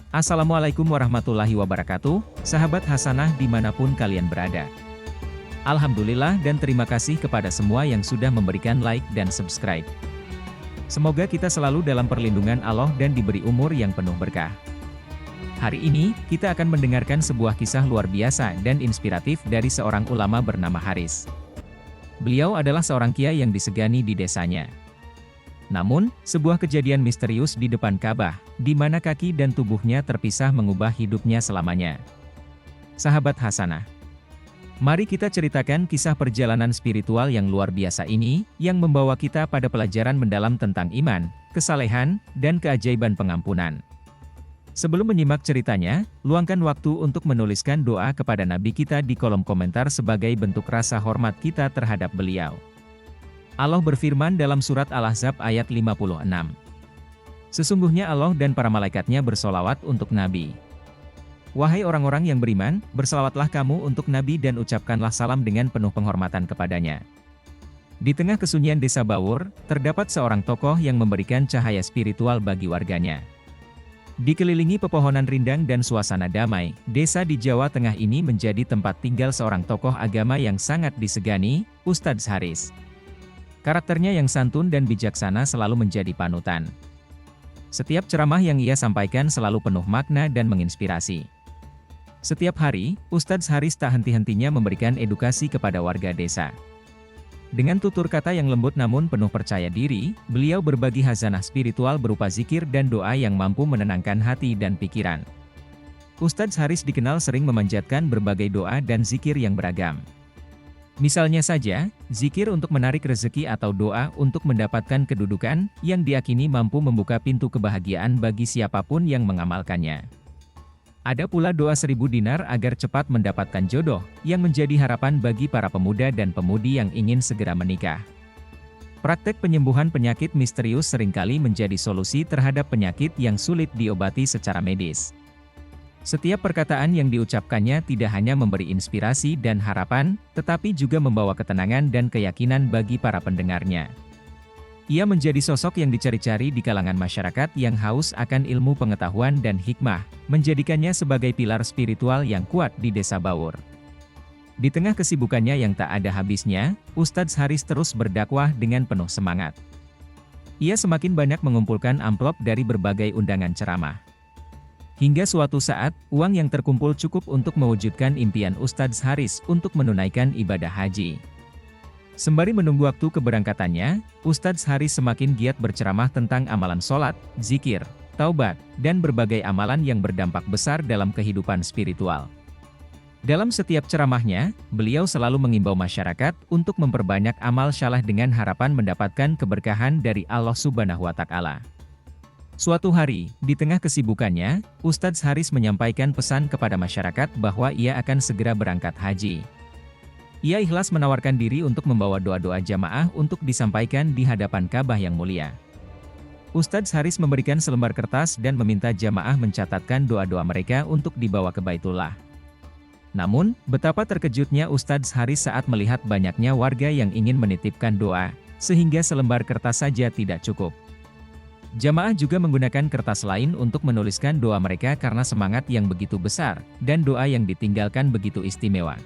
Assalamualaikum warahmatullahi wabarakatuh, sahabat Hasanah dimanapun kalian berada. Alhamdulillah dan terima kasih kepada semua yang sudah memberikan like dan subscribe. Semoga kita selalu dalam perlindungan Allah dan diberi umur yang penuh berkah. Hari ini, kita akan mendengarkan sebuah kisah luar biasa dan inspiratif dari seorang ulama bernama Haris. Beliau adalah seorang kiai yang disegani di desanya. Namun, sebuah kejadian misterius di depan Ka'bah, di mana kaki dan tubuhnya terpisah mengubah hidupnya selamanya. Sahabat Hasanah, mari kita ceritakan kisah perjalanan spiritual yang luar biasa ini, yang membawa kita pada pelajaran mendalam tentang iman, kesalehan, dan keajaiban pengampunan. Sebelum menyimak ceritanya, luangkan waktu untuk menuliskan doa kepada Nabi kita di kolom komentar sebagai bentuk rasa hormat kita terhadap beliau. Allah berfirman dalam surat Al-Ahzab ayat 56. Sesungguhnya Allah dan para malaikatnya bersolawat untuk Nabi. Wahai orang-orang yang beriman, bersolawatlah kamu untuk Nabi dan ucapkanlah salam dengan penuh penghormatan kepadanya. Di tengah kesunyian desa Bawur, terdapat seorang tokoh yang memberikan cahaya spiritual bagi warganya. Dikelilingi pepohonan rindang dan suasana damai, desa di Jawa Tengah ini menjadi tempat tinggal seorang tokoh agama yang sangat disegani, Ustadz Haris. Karakternya yang santun dan bijaksana selalu menjadi panutan. Setiap ceramah yang ia sampaikan selalu penuh makna dan menginspirasi. Setiap hari, Ustadz Haris tak henti-hentinya memberikan edukasi kepada warga desa. Dengan tutur kata yang lembut namun penuh percaya diri, beliau berbagi khazanah spiritual berupa zikir dan doa yang mampu menenangkan hati dan pikiran. Ustadz Haris dikenal sering memanjatkan berbagai doa dan zikir yang beragam. Misalnya saja, zikir untuk menarik rezeki atau doa untuk mendapatkan kedudukan, yang diyakini mampu membuka pintu kebahagiaan bagi siapapun yang mengamalkannya. Ada pula doa 1000 dinar agar cepat mendapatkan jodoh, yang menjadi harapan bagi para pemuda dan pemudi yang ingin segera menikah. Praktek penyembuhan penyakit misterius seringkali menjadi solusi terhadap penyakit yang sulit diobati secara medis. Setiap perkataan yang diucapkannya tidak hanya memberi inspirasi dan harapan, tetapi juga membawa ketenangan dan keyakinan bagi para pendengarnya. Ia menjadi sosok yang dicari-cari di kalangan masyarakat yang haus akan ilmu pengetahuan dan hikmah, menjadikannya sebagai pilar spiritual yang kuat di desa Bawur. Di tengah kesibukannya yang tak ada habisnya, Ustadz Haris terus berdakwah dengan penuh semangat. Ia semakin banyak mengumpulkan amplop dari berbagai undangan ceramah. Hingga suatu saat, uang yang terkumpul cukup untuk mewujudkan impian Ustadz Haris untuk menunaikan ibadah haji. Sembari menunggu waktu keberangkatannya, Ustadz Haris semakin giat berceramah tentang amalan sholat, zikir, taubat, dan berbagai amalan yang berdampak besar dalam kehidupan spiritual. Dalam setiap ceramahnya, beliau selalu mengimbau masyarakat untuk memperbanyak amal saleh dengan harapan mendapatkan keberkahan dari Allah Subhanahu wa Ta'ala. Suatu hari, di tengah kesibukannya, Ustadz Haris menyampaikan pesan kepada masyarakat bahwa ia akan segera berangkat haji. Ia ikhlas menawarkan diri untuk membawa doa-doa jamaah untuk disampaikan di hadapan Ka'bah yang mulia. Ustadz Haris memberikan selembar kertas dan meminta jamaah mencatatkan doa-doa mereka untuk dibawa ke Baitullah. Namun, betapa terkejutnya Ustadz Haris saat melihat banyaknya warga yang ingin menitipkan doa, sehingga selembar kertas saja tidak cukup. Jamaah juga menggunakan kertas lain untuk menuliskan doa mereka karena semangat yang begitu besar, dan doa yang ditinggalkan begitu istimewa.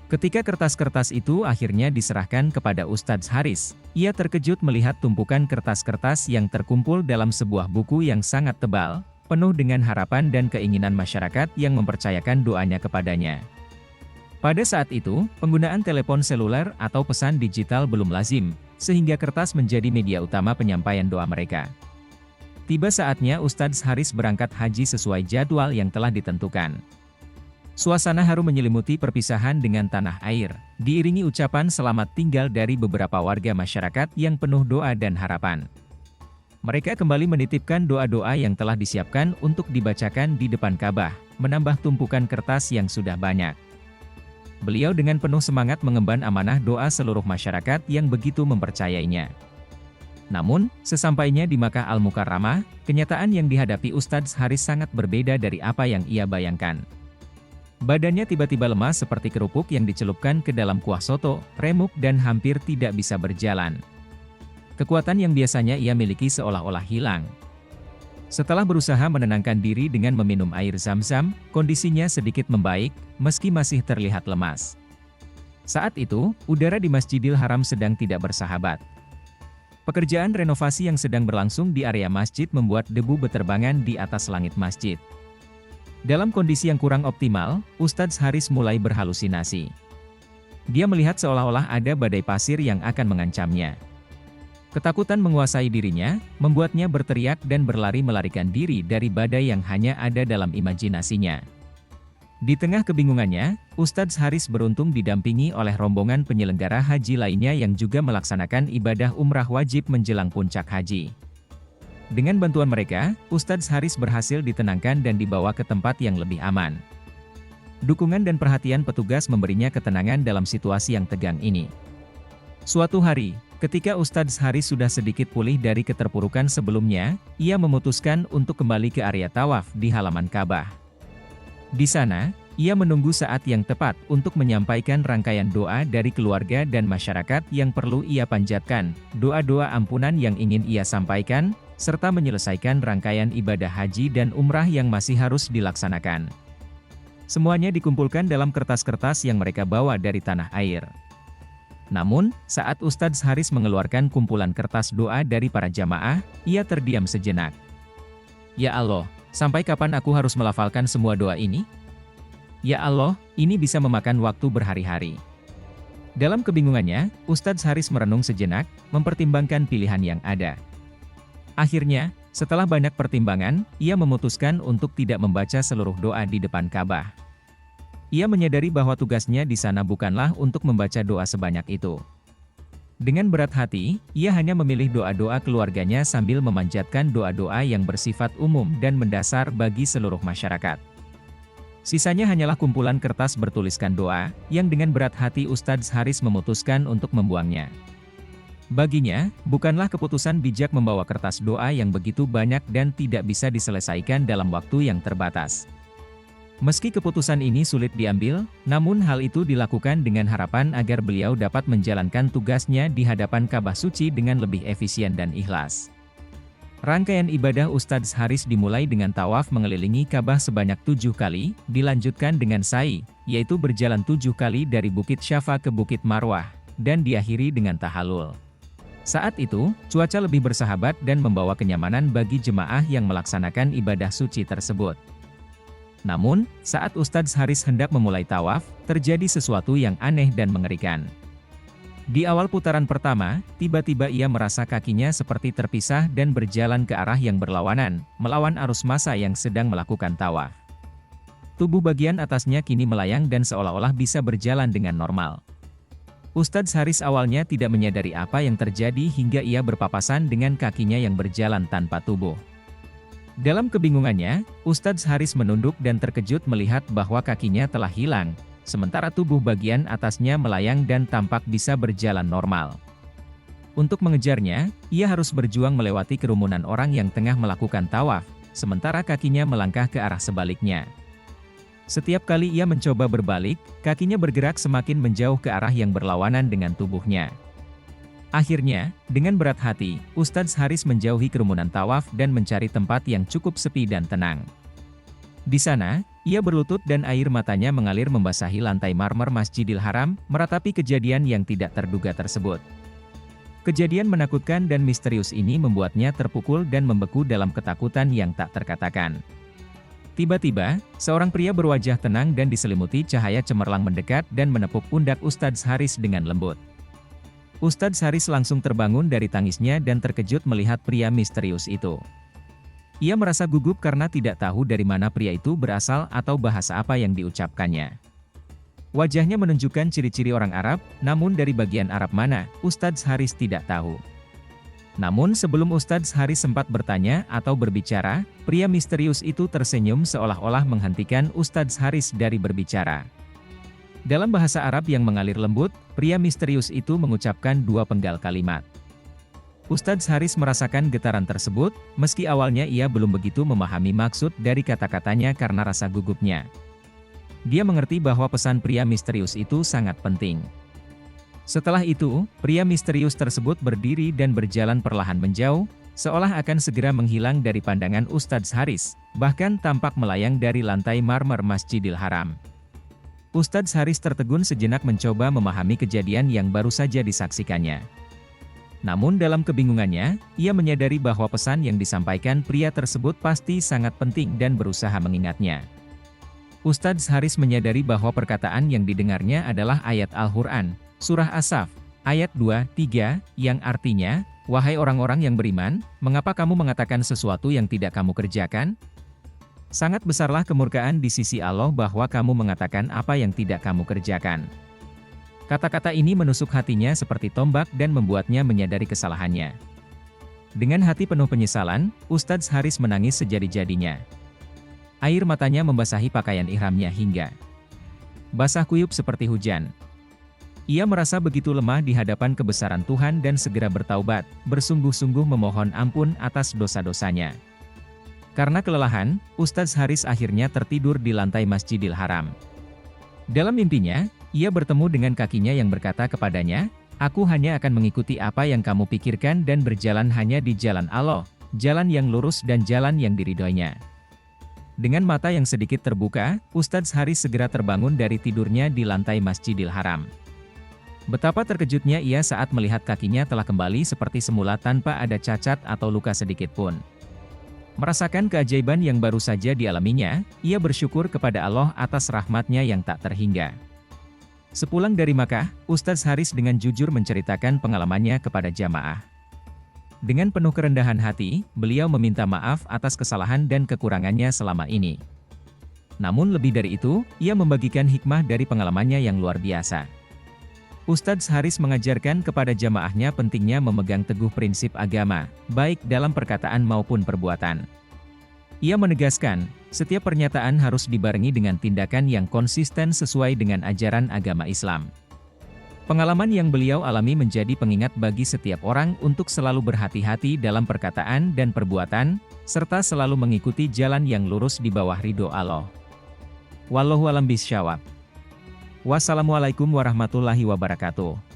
Ketika kertas-kertas itu akhirnya diserahkan kepada Ustadz Haris, ia terkejut melihat tumpukan kertas-kertas yang terkumpul dalam sebuah buku yang sangat tebal, penuh dengan harapan dan keinginan masyarakat yang mempercayakan doanya kepadanya. Pada saat itu, penggunaan telepon seluler atau pesan digital belum lazim, sehingga kertas menjadi media utama penyampaian doa mereka. Tiba saatnya Ustadz Haris berangkat haji sesuai jadwal yang telah ditentukan. Suasana haru menyelimuti perpisahan dengan tanah air, diiringi ucapan selamat tinggal dari beberapa warga masyarakat yang penuh doa dan harapan. Mereka kembali menitipkan doa-doa yang telah disiapkan untuk dibacakan di depan Ka'bah, menambah tumpukan kertas yang sudah banyak. Beliau dengan penuh semangat mengemban amanah doa seluruh masyarakat yang begitu mempercayainya. Namun, sesampainya di Makkah Al-Mukarramah, kenyataan yang dihadapi Ustadz Haris sangat berbeda dari apa yang ia bayangkan. Badannya tiba-tiba lemas seperti kerupuk yang dicelupkan ke dalam kuah soto, remuk dan hampir tidak bisa berjalan. Kekuatan yang biasanya ia miliki seolah-olah hilang. Setelah berusaha menenangkan diri dengan meminum air zam-zam, kondisinya sedikit membaik, meski masih terlihat lemas. Saat itu, udara di Masjidil Haram sedang tidak bersahabat. Pekerjaan renovasi yang sedang berlangsung di area masjid membuat debu beterbangan di atas langit masjid. Dalam kondisi yang kurang optimal, Ustadz Haris mulai berhalusinasi. Dia melihat seolah-olah ada badai pasir yang akan mengancamnya. Ketakutan menguasai dirinya, membuatnya berteriak dan berlari melarikan diri dari badai yang hanya ada dalam imajinasinya. Di tengah kebingungannya, Ustadz Haris beruntung didampingi oleh rombongan penyelenggara haji lainnya yang juga melaksanakan ibadah umrah wajib menjelang puncak haji. Dengan bantuan mereka, Ustadz Haris berhasil ditenangkan dan dibawa ke tempat yang lebih aman. Dukungan dan perhatian petugas memberinya ketenangan dalam situasi yang tegang ini. Suatu hari, ketika Ustadz Haris sudah sedikit pulih dari keterpurukan sebelumnya, ia memutuskan untuk kembali ke area tawaf di halaman Ka'bah. Di sana, ia menunggu saat yang tepat untuk menyampaikan rangkaian doa dari keluarga dan masyarakat yang perlu ia panjatkan, doa-doa ampunan yang ingin ia sampaikan, serta menyelesaikan rangkaian ibadah haji dan umrah yang masih harus dilaksanakan. Semuanya dikumpulkan dalam kertas-kertas yang mereka bawa dari tanah air. Namun, saat Ustadz Haris mengeluarkan kumpulan kertas doa dari para jamaah, ia terdiam sejenak. Ya Allah, sampai kapan aku harus melafalkan semua doa ini? Ya Allah, ini bisa memakan waktu berhari-hari. Dalam kebingungannya, Ustadz Haris merenung sejenak, mempertimbangkan pilihan yang ada. Akhirnya, setelah banyak pertimbangan, ia memutuskan untuk tidak membaca seluruh doa di depan Ka'bah. Ia menyadari bahwa tugasnya di sana bukanlah untuk membaca doa sebanyak itu. Dengan berat hati, ia hanya memilih doa-doa keluarganya sambil memanjatkan doa-doa yang bersifat umum dan mendasar bagi seluruh masyarakat. Sisanya hanyalah kumpulan kertas bertuliskan doa, yang dengan berat hati Ustadz Haris memutuskan untuk membuangnya. Baginya, bukanlah keputusan bijak membawa kertas doa yang begitu banyak dan tidak bisa diselesaikan dalam waktu yang terbatas. Meski keputusan ini sulit diambil, namun hal itu dilakukan dengan harapan agar beliau dapat menjalankan tugasnya di hadapan Ka'bah suci dengan lebih efisien dan ikhlas. Rangkaian ibadah Ustadz Haris dimulai dengan tawaf mengelilingi Ka'bah sebanyak 7 kali, dilanjutkan dengan sa'i, yaitu berjalan 7 kali dari Bukit Syafa ke Bukit Marwah, dan diakhiri dengan tahallul. Saat itu, cuaca lebih bersahabat dan membawa kenyamanan bagi jemaah yang melaksanakan ibadah suci tersebut. Namun, saat Ustadz Haris hendak memulai tawaf, terjadi sesuatu yang aneh dan mengerikan. Di awal putaran pertama, tiba-tiba ia merasa kakinya seperti terpisah dan berjalan ke arah yang berlawanan, melawan arus massa yang sedang melakukan tawaf. Tubuh bagian atasnya kini melayang dan seolah-olah bisa berjalan dengan normal. Ustadz Haris awalnya tidak menyadari apa yang terjadi hingga ia berpapasan dengan kakinya yang berjalan tanpa tubuh. Dalam kebingungannya, Ustadz Haris menunduk dan terkejut melihat bahwa kakinya telah hilang, sementara tubuh bagian atasnya melayang dan tampak bisa berjalan normal. Untuk mengejarnya, ia harus berjuang melewati kerumunan orang yang tengah melakukan tawaf, sementara kakinya melangkah ke arah sebaliknya. Setiap kali ia mencoba berbalik, kakinya bergerak semakin menjauh ke arah yang berlawanan dengan tubuhnya. Akhirnya, dengan berat hati, Ustadz Haris menjauhi kerumunan tawaf dan mencari tempat yang cukup sepi dan tenang. Di sana, ia berlutut dan air matanya mengalir membasahi lantai marmer Masjidil Haram, meratapi kejadian yang tidak terduga tersebut. Kejadian menakutkan dan misterius ini membuatnya terpukul dan membeku dalam ketakutan yang tak terkatakan. Tiba-tiba, seorang pria berwajah tenang dan diselimuti cahaya cemerlang mendekat dan menepuk pundak Ustadz Haris dengan lembut. Ustadz Haris langsung terbangun dari tangisnya dan terkejut melihat pria misterius itu. Ia merasa gugup karena tidak tahu dari mana pria itu berasal atau bahasa apa yang diucapkannya. Wajahnya menunjukkan ciri-ciri orang Arab, namun dari bagian Arab mana, Ustadz Haris tidak tahu. Namun sebelum Ustadz Haris sempat bertanya atau berbicara, pria misterius itu tersenyum seolah-olah menghentikan Ustadz Haris dari berbicara. Dalam bahasa Arab yang mengalir lembut, pria misterius itu mengucapkan dua penggal kalimat. Ustadz Haris merasakan getaran tersebut, meski awalnya ia belum begitu memahami maksud dari kata-katanya karena rasa gugupnya. Dia mengerti bahwa pesan pria misterius itu sangat penting. Setelah itu, pria misterius tersebut berdiri dan berjalan perlahan menjauh, seolah akan segera menghilang dari pandangan Ustadz Haris, bahkan tampak melayang dari lantai marmer Masjidil Haram. Ustadz Haris tertegun sejenak mencoba memahami kejadian yang baru saja disaksikannya. Namun dalam kebingungannya, ia menyadari bahwa pesan yang disampaikan pria tersebut pasti sangat penting dan berusaha mengingatnya. Ustadz Haris menyadari bahwa perkataan yang didengarnya adalah ayat Al-Quran, Surah As-Saff, ayat 2-3, yang artinya, "Wahai orang-orang yang beriman, mengapa kamu mengatakan sesuatu yang tidak kamu kerjakan? Sangat besarlah kemurkaan di sisi Allah bahwa kamu mengatakan apa yang tidak kamu kerjakan." Kata-kata ini menusuk hatinya seperti tombak dan membuatnya menyadari kesalahannya. Dengan hati penuh penyesalan, Ustadz Haris menangis sejadi-jadinya. Air matanya membasahi pakaian ihramnya hingga basah kuyup seperti hujan. Ia merasa begitu lemah di hadapan kebesaran Tuhan dan segera bertaubat, bersungguh-sungguh memohon ampun atas dosa-dosanya. Karena kelelahan, Ustadz Haris akhirnya tertidur di lantai Masjidil Haram. Dalam mimpinya, ia bertemu dengan kakinya yang berkata kepadanya, "Aku hanya akan mengikuti apa yang kamu pikirkan dan berjalan hanya di jalan Allah, jalan yang lurus dan jalan yang diridhoinya." Dengan mata yang sedikit terbuka, Ustadz Haris segera terbangun dari tidurnya di lantai Masjidil Haram. Betapa terkejutnya ia saat melihat kakinya telah kembali seperti semula tanpa ada cacat atau luka sedikit pun. Merasakan keajaiban yang baru saja dialaminya, ia bersyukur kepada Allah atas rahmatnya yang tak terhingga. Sepulang dari Makkah, Ustadz Haris dengan jujur menceritakan pengalamannya kepada jamaah. Dengan penuh kerendahan hati, beliau meminta maaf atas kesalahan dan kekurangannya selama ini. Namun lebih dari itu, ia membagikan hikmah dari pengalamannya yang luar biasa. Ustadz Haris mengajarkan kepada jamaahnya pentingnya memegang teguh prinsip agama, baik dalam perkataan maupun perbuatan. Ia menegaskan, setiap pernyataan harus dibarengi dengan tindakan yang konsisten sesuai dengan ajaran agama Islam. Pengalaman yang beliau alami menjadi pengingat bagi setiap orang untuk selalu berhati-hati dalam perkataan dan perbuatan, serta selalu mengikuti jalan yang lurus di bawah ridho Allah. Wallahu a'lam bishawab. Wassalamualaikum warahmatullahi wabarakatuh.